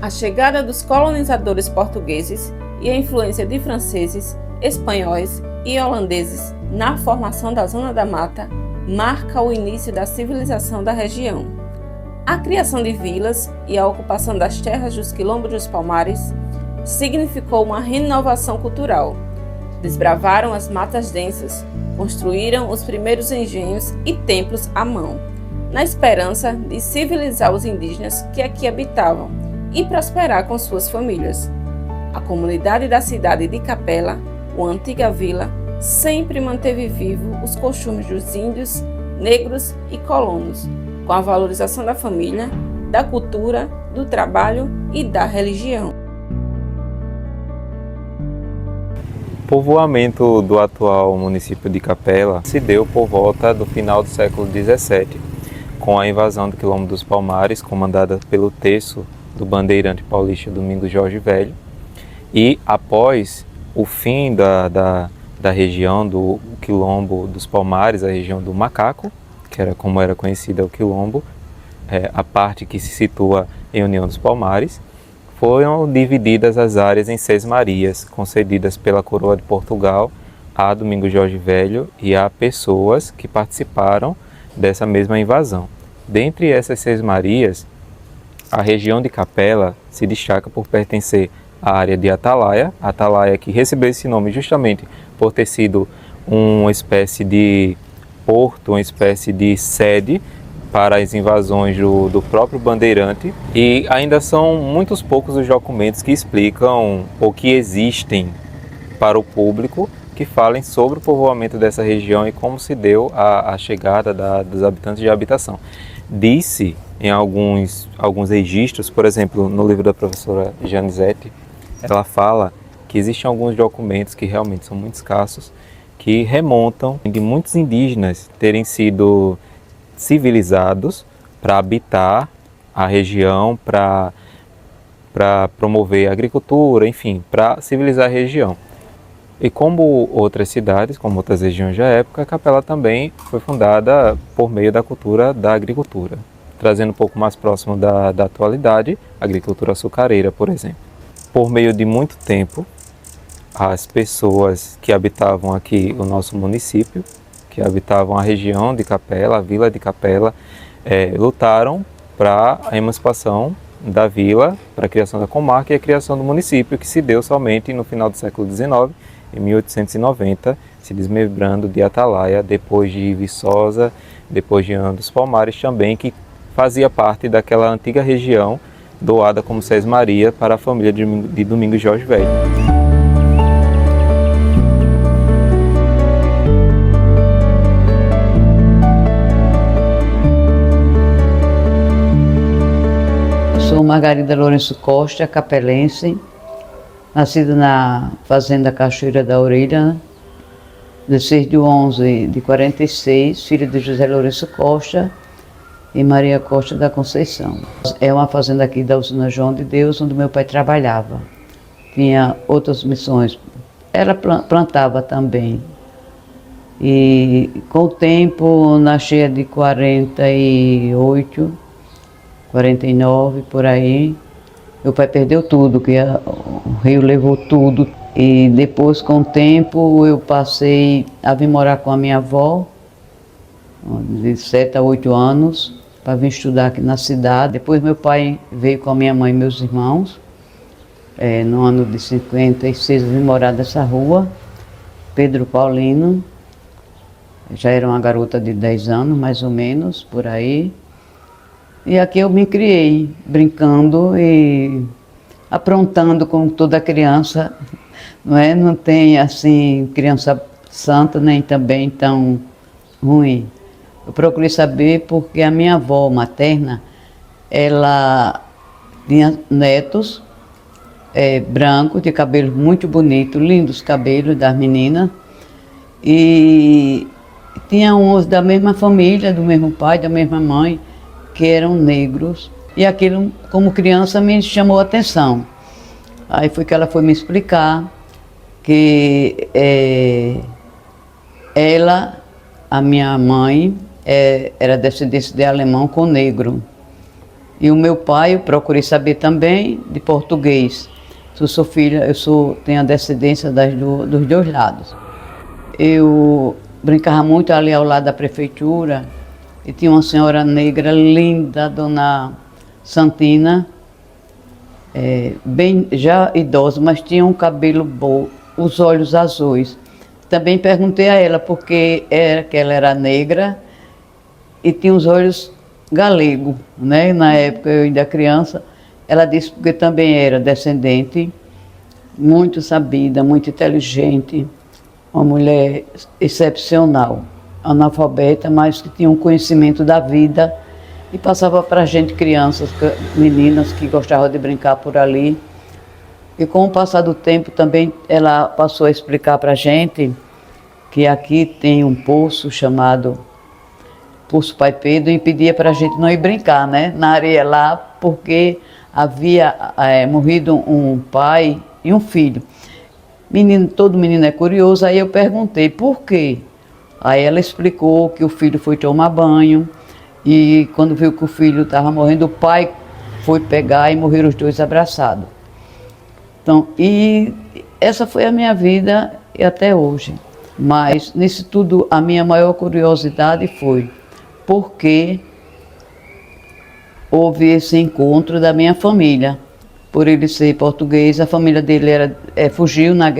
A chegada dos colonizadores portugueses e a influência de franceses, espanhóis e holandeses na formação da Zona da Mata marca o início da civilização da região. A criação de vilas e a ocupação das terras dos quilombos dos Palmares significou uma renovação cultural. Desbravaram as matas densas, construíram os primeiros engenhos e templos à mão, na esperança de civilizar os indígenas que aqui habitavam e prosperar com suas famílias. A comunidade da cidade de Capela, uma antiga vila, sempre manteve vivo os costumes dos índios, negros e colonos, com a valorização da família, da cultura, do trabalho e da religião. O povoamento do atual município de Capela se deu por volta do final do século XVII, com a invasão do Quilombo dos Palmares, comandada pelo terço do bandeirante paulista Domingos Jorge Velho, e após o fim da região do Quilombo dos Palmares, a região do Macaco, que era como era conhecida o Quilombo, a parte que se situa em União dos Palmares, foram divididas as áreas em sesmarias, concedidas pela Coroa de Portugal a Domingos Jorge Velho e a pessoas que participaram dessa mesma invasão. Dentre essas sesmarias, a região de Capela se destaca por pertencer à área de Atalaia que recebeu esse nome justamente por ter sido uma espécie de porto, uma espécie de sede para as invasões do próprio bandeirante, e ainda são muitos poucos os documentos que explicam ou que existem para o público que falem sobre o povoamento dessa região e como se deu a chegada dos habitantes de habitação. Disse em alguns registros, por exemplo, no livro da professora Janizete, ela fala que existem alguns documentos que realmente são muito escassos, que remontam de muitos indígenas terem sido civilizados para habitar a região, para promover a agricultura, enfim, para civilizar a região. E como outras cidades, como outras regiões da época, Capela também foi fundada por meio da cultura da agricultura, trazendo um pouco mais próximo da atualidade, a agricultura açucareira, por exemplo. Por meio de muito tempo, as pessoas que habitavam aqui o nosso município, que habitavam a região de Capela, a vila de Capela, lutaram para a emancipação da vila, para a criação da comarca e a criação do município, que se deu somente no final do século XIX, em 1890, se desmembrando de Atalaia, depois de Viçosa, depois de União dos Palmares também, que fazia parte daquela antiga região doada como sesmaria para a família de Domingos Jorge Velho. Sou Margarida Lourenço Costa, capelense, nascida na Fazenda Cachoeira da Orelha, 16/11/46, filha de José Lourenço Costa e Maria Costa da Conceição. É uma fazenda aqui da usina João de Deus, onde meu pai trabalhava. Tinha outras missões. Ela plantava também. E com o tempo, na cheia de 48, 49, por aí, meu pai perdeu tudo, que o rio levou tudo. E depois, com o tempo, eu passei a vir morar com a minha avó, de 7 a 8 anos, para vir estudar aqui na cidade. Depois meu pai veio com a minha mãe e meus irmãos. No ano de 56 eu vim morar nessa rua, Pedro Paulino. Já era uma garota de 10 anos, mais ou menos, por aí. E aqui eu me criei, brincando e aprontando como toda criança, não é? Não tem, assim, criança santa, nem também tão ruim. Eu procurei saber porque a minha avó materna, ela tinha netos brancos, de cabelo muito bonito, lindos cabelos das meninas, e tinha uns da mesma família, do mesmo pai, da mesma mãe, que eram negros, e aquilo, como criança, me chamou a atenção. Aí foi que ela foi me explicar que ela, a minha mãe, era descendência de alemão com negro. E o meu pai, eu procurei saber também de português. Eu sou filha, tenho a descendência dos dois lados. Eu brincava muito ali ao lado da prefeitura e tinha uma senhora negra linda, dona Santina, bem já idosa, mas tinha um cabelo bom, os olhos azuis. Também perguntei a ela porque que ela era negra e tinha os olhos galego, né? Na época eu ainda criança, ela disse porque também era descendente, muito sabida, muito inteligente, uma mulher excepcional, analfabeta, mas que tinha um conhecimento da vida e passava para a gente, crianças, meninas que gostavam de brincar por ali. E com o passar do tempo também ela passou a explicar para a gente que aqui tem um poço chamado Poço Pai Pedro e pedia para a gente não ir brincar, né, na areia lá, porque havia morrido um pai e um filho. Todo menino é curioso, aí eu perguntei por quê. Aí ela explicou que o filho foi tomar banho e quando viu que o filho estava morrendo, o pai foi pegar e morreram os dois abraçados. Então, e essa foi a minha vida e até hoje. Mas nisso tudo a minha maior curiosidade foi porque houve esse encontro da minha família. Por ele ser português, a família dele fugiu na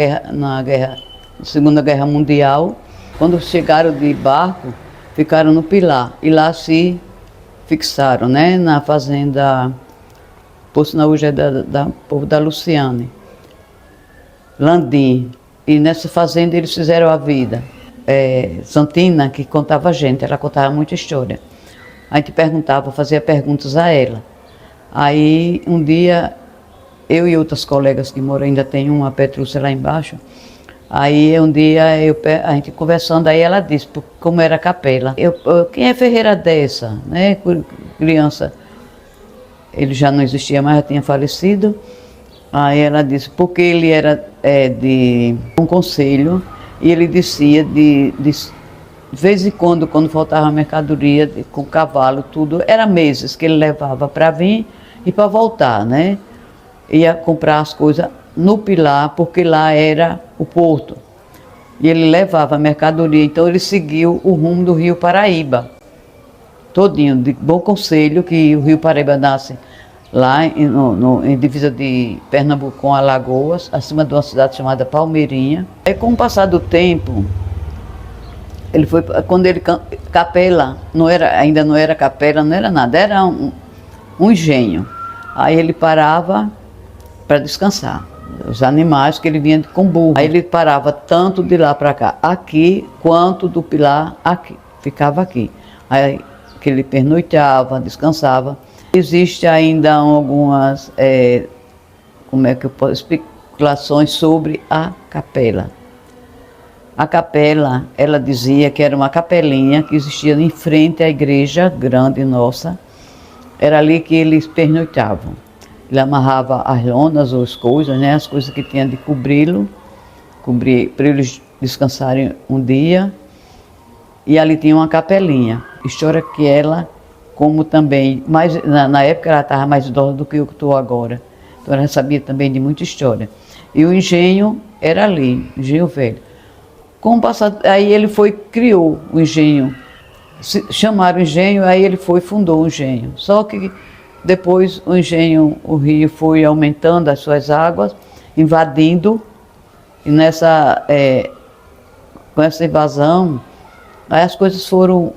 Segunda Guerra Mundial. Quando chegaram de barco, ficaram no Pilar e lá se fixaram, né, na fazenda, por sinal hoje é da povo da Luciane, Landim. E nessa fazenda eles fizeram a vida. Santina, que contava a gente, ela contava muita história. A gente perguntava, fazia perguntas a ela. Aí um dia, eu e outras colegas que moram, ainda tem uma Petrúcia lá embaixo, aí um dia a gente conversando, aí ela disse como era a capela. Quem é Ferreira Dessa, né, criança? Ele já não existia mais, já tinha falecido. Aí ela disse, porque ele era de um conselho e ele descia de vez em quando faltava mercadoria com cavalo, tudo, era meses que ele levava para vir e para voltar, né? Ia comprar as coisas no Pilar, porque lá era o porto. E ele levava a mercadoria, então ele seguiu o rumo do Rio Paraíba, todinho, de Bom Conselho, que o Rio Paraíba nasce lá em divisa de Pernambuco com Alagoas, acima de uma cidade chamada Palmeirinha. Aí com o passar do tempo, ele foi, quando ele capela, ainda não era capela, não era nada, era um engenho. Aí ele parava para descansar, os animais que ele vinha com burro. Aí ele parava tanto de lá para cá, aqui, quanto do Pilar, aqui, ficava aqui. Aí que ele pernoitava, descansava. Existe ainda algumas, especulações sobre a capela. A capela, ela dizia que era uma capelinha que existia em frente à igreja grande nossa. Era ali que eles pernoitavam. Ele amarrava as lonas ou as coisas, né, as coisas que tinha de cobrir para eles descansarem um dia. E ali tinha uma capelinha. História que ela, como também, na época ela estava mais idosa do que eu estou agora. Então ela sabia também de muita história. E o engenho era ali, engenho velho. Com o passado, aí ele criou o engenho. Chamaram o engenho, aí ele fundou o engenho. Só que depois o rio foi aumentando as suas águas, invadindo, e com essa invasão, aí as coisas foram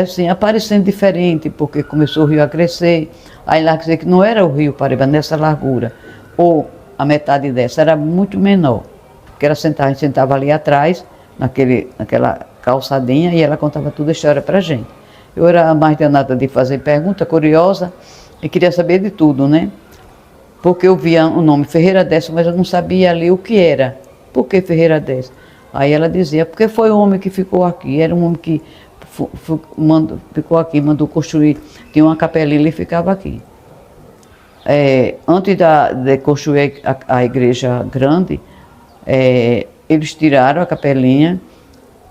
assim, aparecendo diferente, porque começou o rio a crescer. Aí lá quer dizer que não era o rio Paraíba nessa largura, ou a metade dessa, era muito menor. Porque a gente sentava ali atrás, naquela calçadinha, e ela contava toda a história pra gente. Eu era mais danada de fazer pergunta, curiosa, e queria saber de tudo, né? Porque eu via o nome Ferreira Dessa, mas eu não sabia ali o que era. Por que Ferreira Dessa? Aí ela dizia, porque foi o homem que ficou aqui, era um homem que ficou aqui, mandou construir, tinha uma capelinha e ficava aqui. Antes de construir a igreja grande, eles tiraram a capelinha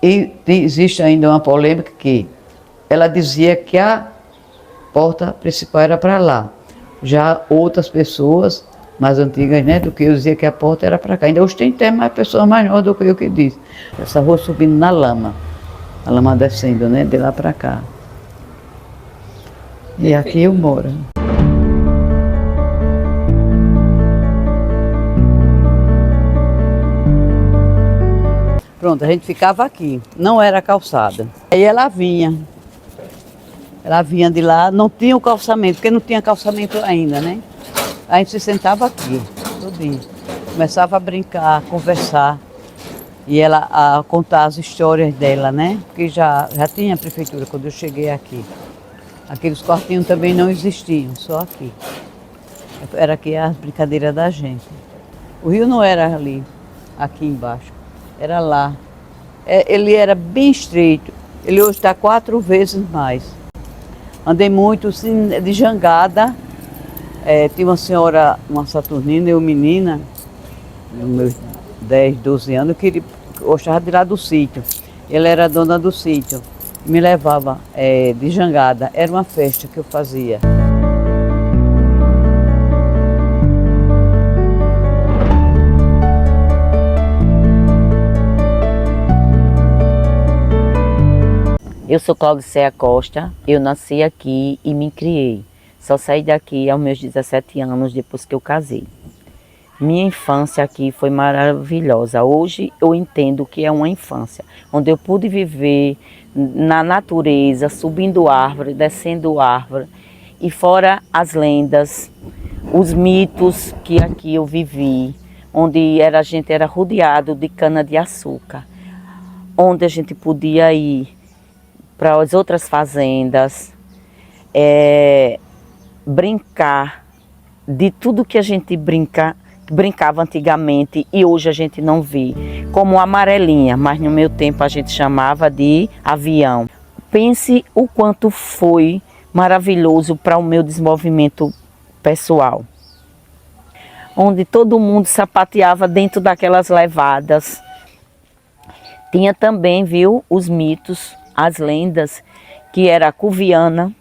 e existe ainda uma polêmica que ela dizia que porta principal era para lá. Já outras pessoas mais antigas, né, do que eu dizia que a porta era para cá. Ainda hoje tem mais pessoas mais novas do que eu que disse. Essa rua subindo na lama, a lama descendo, né, de lá para cá. E aqui eu moro. Pronto, a gente ficava aqui, não era calçada. Aí ela vinha de lá, não tinha o calçamento, porque não tinha calçamento ainda, né? A gente se sentava aqui, tudinho. Começava a brincar, a conversar. E ela a contar as histórias dela, né? Porque já tinha a prefeitura quando eu cheguei aqui. Aqueles quartinhos também não existiam, só aqui. Era aqui a brincadeira da gente. O rio não era ali, aqui embaixo. Era lá. Ele era bem estreito. Ele hoje está 4 vezes mais. Andei muito assim, de jangada. Tinha uma senhora, uma saturnina e uma menina, nos meus 10, 12 anos, que gostava de lá do sítio. Ela era dona do sítio. Me levava de jangada. Era uma festa que eu fazia. Eu sou Claudiceia Costa, eu nasci aqui e me criei. Só saí daqui aos meus 17 anos, depois que eu casei. Minha infância aqui foi maravilhosa. Hoje eu entendo que é uma infância, onde eu pude viver na natureza, subindo árvore, descendo árvore. E fora as lendas, os mitos que aqui eu vivi, onde a gente era rodeado de cana-de-açúcar, onde a gente podia ir para as outras fazendas, brincar de tudo que a gente brincava antigamente e hoje a gente não vê, como amarelinha, mas no meu tempo a gente chamava de avião. Pense o quanto foi maravilhoso para o meu desenvolvimento pessoal, onde todo mundo sapateava dentro daquelas levadas. Tinha também, viu, os mitos, as lendas, que era a Cuviana,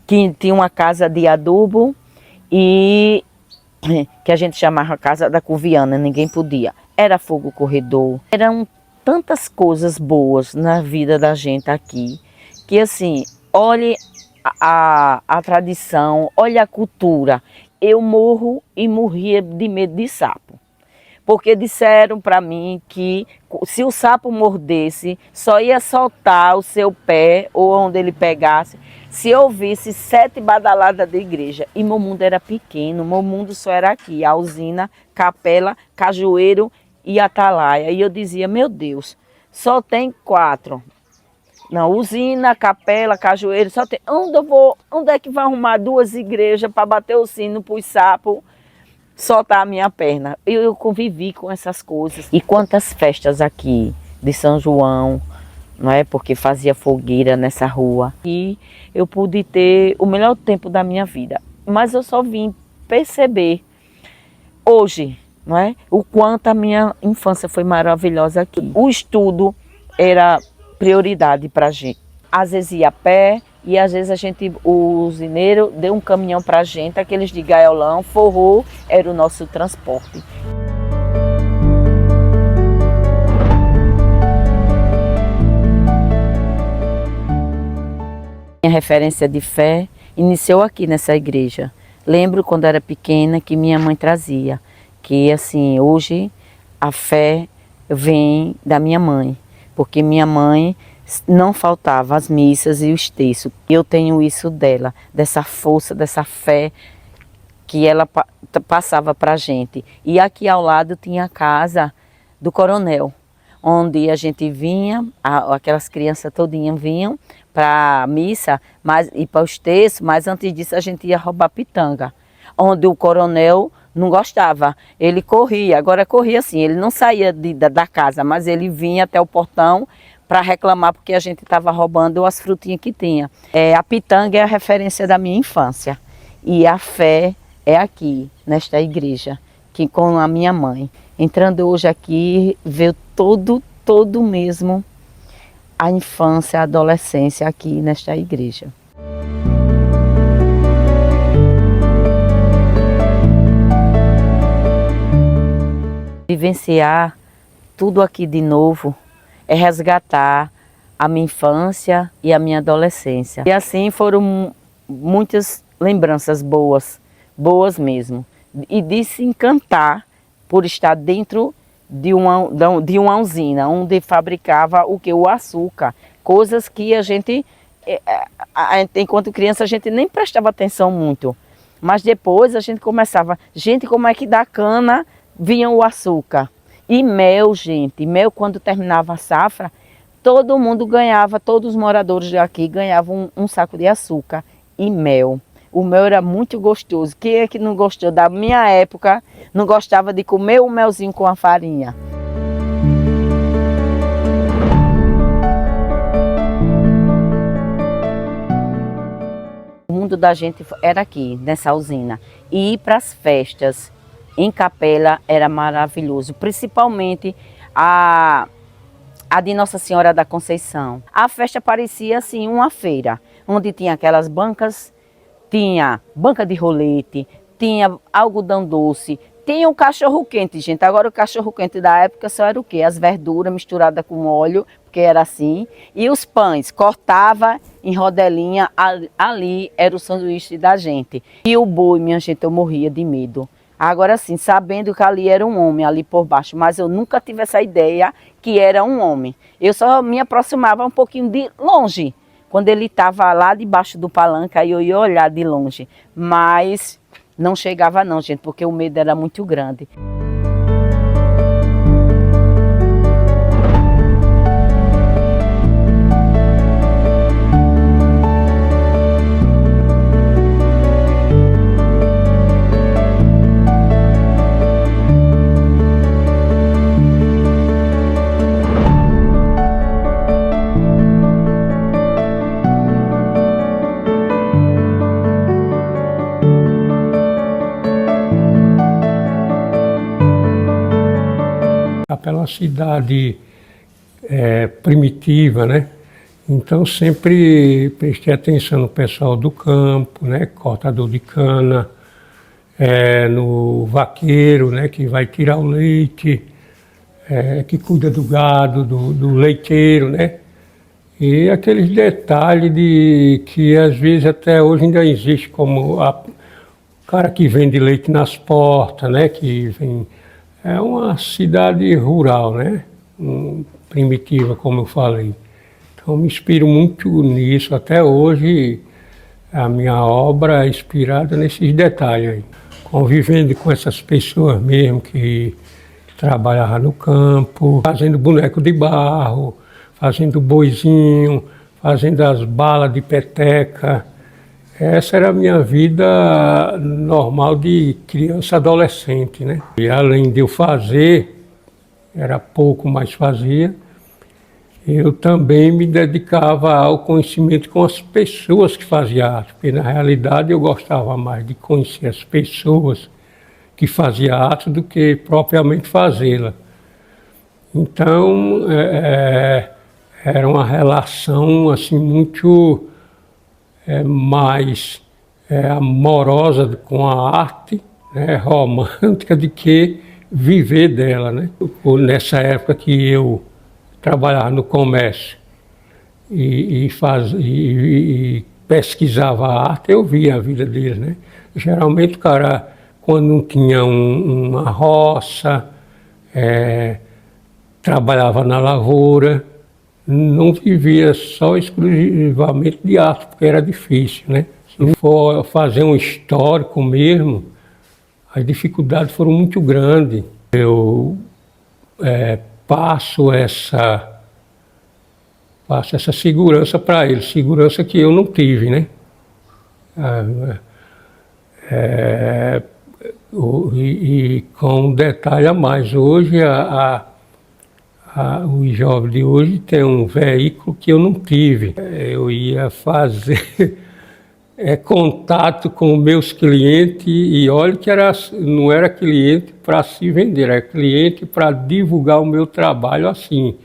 que tinha uma casa de adubo e que a gente chamava Casa da Cuviana, ninguém podia. Era fogo corredor, eram tantas coisas boas na vida da gente aqui, que assim, olhe a tradição, olhe a cultura. Eu morro e morria de medo de sapo. Porque disseram para mim que se o sapo mordesse, só ia soltar o seu pé ou onde ele pegasse, se eu ouvisse 7 badaladas da igreja. E meu mundo era pequeno, meu mundo só era aqui, a usina, Capela, Cajueiro e Atalaia. E eu dizia, meu Deus, só tem 4. Não, usina, Capela, Cajueiro, só tem. Onde é que vai arrumar 2 igrejas para bater o sino para os sapos soltar a minha perna? Eu convivi com essas coisas. E quantas festas aqui de São João, não é? Porque fazia fogueira nessa rua. E eu pude ter o melhor tempo da minha vida. Mas eu só vim perceber hoje, não é? O quanto a minha infância foi maravilhosa aqui. O estudo era prioridade para a gente. Às vezes ia a pé, e às vezes o usineiro deu um caminhão para a gente, aqueles de gaiolão, forrou, era o nosso transporte. Minha referência de fé iniciou aqui nessa igreja. Lembro quando era pequena que minha mãe trazia, que assim, hoje a fé vem da minha mãe, porque minha mãe não faltava as missas e os textos. Eu tenho isso dela, dessa força, dessa fé que ela passava para a gente. E aqui ao lado tinha a casa do coronel, onde a gente vinha, aquelas crianças todinhas vinham para a missa e para os textos, mas antes disso a gente ia roubar pitanga, onde o coronel não gostava, ele corria, agora corria assim, ele não saía da casa, mas ele vinha até o portão para reclamar porque a gente estava roubando as frutinhas que tinha. A pitanga é a referência da minha infância e a fé é aqui, nesta igreja, que com a minha mãe. Entrando hoje aqui, veio todo mesmo a infância, a adolescência aqui nesta igreja. Vivenciar tudo aqui de novo é resgatar a minha infância e a minha adolescência. E assim foram muitas lembranças boas, boas mesmo. E de se encantar por estar dentro de uma usina, onde fabricava o que? O açúcar. Coisas que a gente, enquanto criança, a gente nem prestava atenção muito. Mas depois a gente começava, gente, como é que da cana vinha o açúcar? E mel, gente, mel quando terminava a safra, todo mundo ganhava, todos os moradores daqui ganhavam um saco de açúcar e mel. O mel era muito gostoso. Quem é que não gostou da minha época, não gostava de comer o melzinho com a farinha? O mundo da gente era aqui, nessa usina. E ir para as festas em Capela era maravilhoso, principalmente a de Nossa Senhora da Conceição. A festa parecia assim uma feira, onde tinha aquelas bancas, tinha banca de rolete, tinha algodão doce, tinha o cachorro-quente, gente. Agora o cachorro-quente da época só era o quê? As verduras misturadas com óleo, porque era assim, e os pães, cortava em rodelinha, ali era o sanduíche da gente. E o boi, minha gente, eu morria de medo. Agora sim, sabendo que ali era um homem, ali por baixo, mas eu nunca tive essa ideia que era um homem. Eu só me aproximava um pouquinho de longe, quando ele estava lá debaixo do palanque, aí eu ia olhar de longe. Mas não chegava não, gente, porque o medo era muito grande. Capela é uma cidade primitiva, né? Então sempre prestei atenção no pessoal do campo, né? Cortador de cana, no vaqueiro, né? Que vai tirar o leite, que cuida do gado, do leiteiro, né? E aqueles detalhes que às vezes até hoje ainda existe, como o cara que vende leite nas portas, né? Que vem... É uma cidade rural, né? Primitiva, como eu falei. Então me inspiro muito nisso. Até hoje a minha obra é inspirada nesses detalhes aí. Convivendo com essas pessoas mesmo que trabalhavam no campo, fazendo boneco de barro, fazendo boizinho, fazendo as balas de peteca. Essa era a minha vida normal de criança adolescente, né? E além de eu fazer, era pouco, mas fazia, eu também me dedicava ao conhecimento com as pessoas que faziam arte, porque na realidade eu gostava mais de conhecer as pessoas que faziam arte do que propriamente fazê-la. Então, era uma relação assim muito... mais amorosa com a arte, né, romântica, de que viver dela, né? Nessa época que eu trabalhava no comércio e pesquisava a arte, eu via a vida deles, né? Geralmente o cara, quando não tinha uma roça, trabalhava na lavoura, não vivia só exclusivamente de arte, porque era difícil, né? Se for fazer um histórico mesmo, as dificuldades foram muito grandes. Eu passo essa segurança para eles, segurança que eu não tive, né? E com um detalhe a mais, hoje os jovens de hoje têm um veículo que eu não tive. Eu ia fazer contato com meus clientes e olha que não era cliente para se vender, era cliente para divulgar o meu trabalho assim,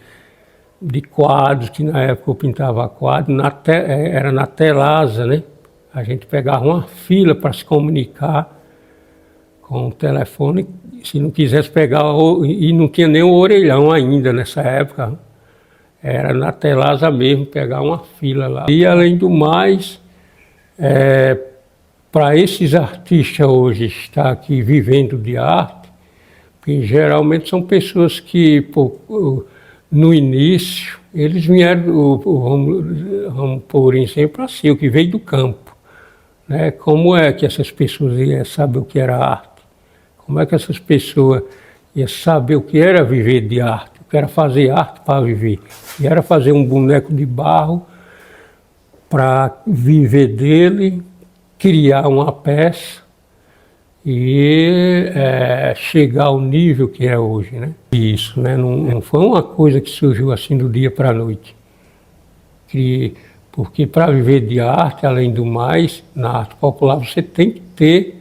de quadros, que na época eu pintava quadros, era na Telasa, né? A gente pegava uma fila para se comunicar com o telefone, se não quisesse pegar, e não tinha nem o orelhão ainda nessa época, era na Telasa mesmo, pegar uma fila lá. E além do mais, para esses artistas hoje estar aqui vivendo de arte, que geralmente são pessoas que, no início, eles vieram, vamos pôr em exemplo assim, o que veio do campo. Né? Como é que essas pessoas iam saber o que era arte? Como é que essas pessoas iam saber o que era viver de arte? O que era fazer arte para viver? E era fazer um boneco de barro para viver dele, criar uma peça e chegar ao nível que é hoje, né? Isso, né? Não foi uma coisa que surgiu assim do dia para a noite. Porque para viver de arte, além do mais, na arte popular, você tem que ter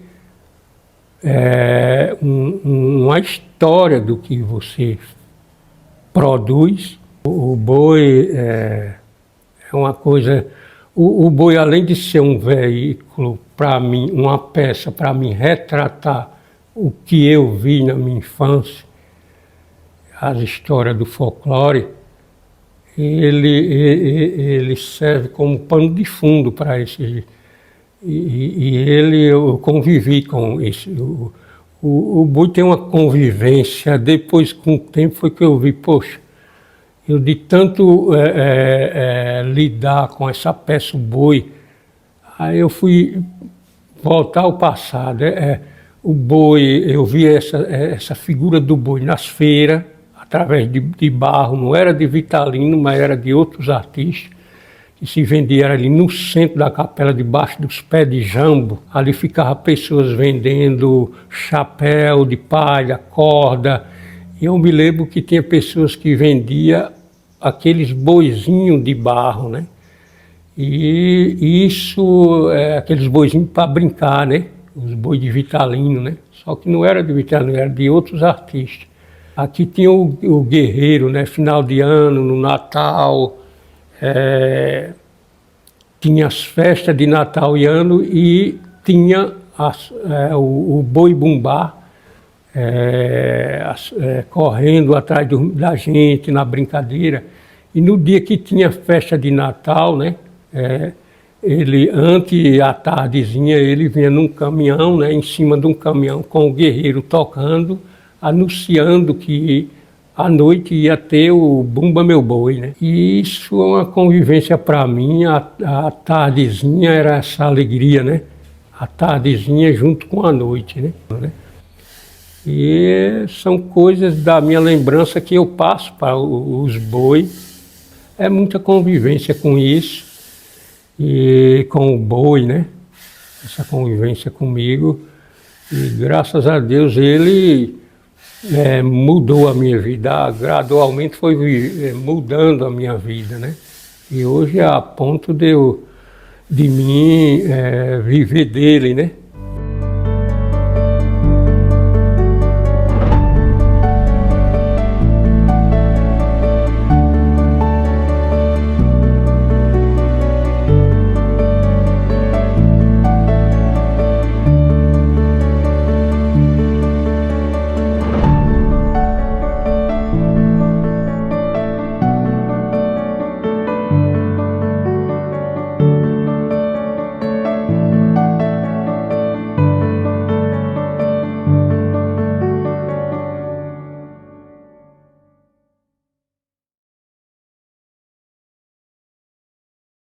uma história do que você produz. O boi é uma coisa... O boi, além de ser um veículo para mim, uma peça para mim retratar o que eu vi na minha infância, as histórias do folclore, ele serve como pano de fundo para esse. Eu convivi com esse. O boi tem uma convivência. Depois, com o tempo, foi que eu vi, poxa, eu de tanto lidar com essa peça, o boi, aí eu fui voltar ao passado. O boi, eu vi essa figura do boi nas feiras, através de barro, não era de Vitalino, mas era de outros artistas, que se vendia ali no centro da capela, debaixo dos pés de jambo. Ali ficavam pessoas vendendo chapéu de palha, corda. E eu me lembro que tinha pessoas que vendiam aqueles boizinhos de barro, né? E isso, aqueles boizinhos para brincar, né? Os bois de Vitalino, né? Só que não era de Vitalino, era de outros artistas. Aqui tinha o guerreiro, né? Final de ano, no Natal, tinha as festas de Natal e ano e tinha o boi bumbá correndo atrás da gente na brincadeira. E no dia que tinha festa de Natal, né? Ele, antes, à tardezinha, ele vinha num caminhão, né? Em cima de um caminhão com o guerreiro tocando, anunciando que à noite ia ter o Bumba Meu Boi, né? E isso é uma convivência para mim. A tardezinha era essa alegria, né? A tardezinha junto com a noite, né? E são coisas da minha lembrança que eu passo para os bois. É muita convivência com isso e com o boi, né? Essa convivência comigo. E graças a Deus ele mudou a minha vida, gradualmente foi mudando a minha vida, né? E hoje é a ponto de mim viver dele, né?